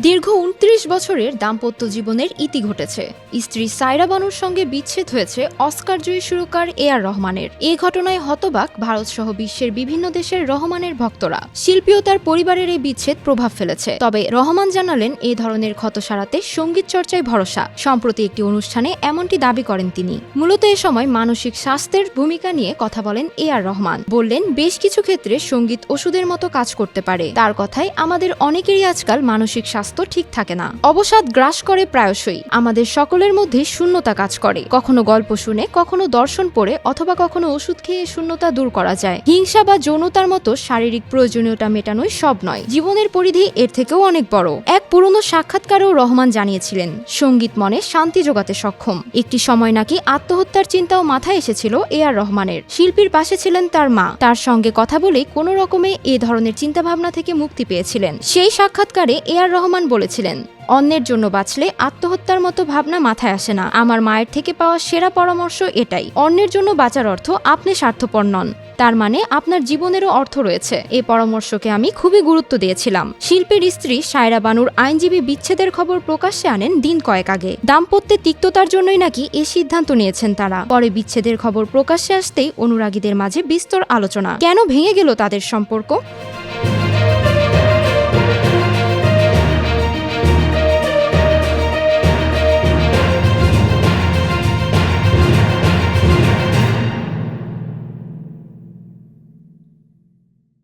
দীর্ঘ ২৯ বছরের দাম্পত্য জীবনের ইতি ঘটেছে। স্ত্রী সায়রা বানুর সঙ্গে বিচ্ছেদ হয়েছে অস্কারজয়ী সুরকার এ.আর রহমানের। এই ঘটনায় হতবাক ভারতসহ বিশ্বের বিভিন্ন দেশের রহমানের ভক্তরা। শিল্পী ও তার পরিবারের এই বিচ্ছেদ প্রভাব ফেলেছে। তবে রহমান জানালেন, এই ধরনের ক্ষত সারাতে সঙ্গীত চর্চায় ভরসা। সম্প্রতি একটি অনুষ্ঠানে এমনটি দাবি করেন তিনি। মূলত এ সময় মানসিক স্বাস্থ্যের ভূমিকা নিয়ে কথা বলেন এ.আর রহমান। বললেন, বেশ কিছু ক্ষেত্রে সঙ্গীত ওষুধের মতো কাজ করতে পারে। তার কথায়, আমাদের অনেকেরই আজকাল মানসিক স্বাস্থ্য ঠিক থাকে না। অবসাদ গ্রাস করে প্রায়শই। আমাদের সকলের মধ্যে শূন্যতা কাজ করে। কখনো গল্প শুনে, কখনো দর্শন পড়ে, অথবা কখনো ওষুধ খেয়ে শূন্যতা দূর করা যায়। হিংসা বা যৌনতার মতো শারীরিক প্রয়োজনীয়তা মেটানোই সব নয়। জীবনের পরিধি এর থেকেও অনেক বড়। এক পুরনো সাক্ষাৎকারেও রহমান জানিয়েছিলেন, সঙ্গীত মনে শান্তি যোগাতে সক্ষম। একটি সময় নাকি আত্মহত্যার চিন্তাও মাথায় এসেছিল এ.আর রহমানের। শিল্পীর পাশে ছিলেন তার মা। তার সঙ্গে কথা বলেই কোনো রকমে এ ধরনের চিন্তাভাবনা থেকে মুক্তি পেয়েছিলেন। সেই সাক্ষাৎকারে এ.আর রহমান বলেছিলেন, অন্যের জন্য বাঁচলে আত্মহত্যার মতো ভাবনা মাথায় আসে না। আমার মায়ের থেকে পাওয়া সেরা পরামর্শ এটাই। অন্যের জন্য বাঁচার অর্থ আপনি স্বার্থপর নন, তার মানে আপনার জীবনেরও অর্থ রয়েছে। এই পরামর্শকে আমি খুবই গুরুত্ব দিয়েছিলাম। শিল্পীর স্ত্রী সায়রা বানুর আইনজীবী বিচ্ছেদের খবর প্রকাশ্যে আনেন দিন কয়েক আগে। দাম্পত্যে তিক্ততার জন্যই নাকি এই সিদ্ধান্ত নিয়েছেন তারা। পরে বিচ্ছেদের খবর প্রকাশ্যে আসতেই অনুরাগীদের মাঝে বিস্তর আলোচনা। কেন ভেঙে গেল তাদের সম্পর্ক?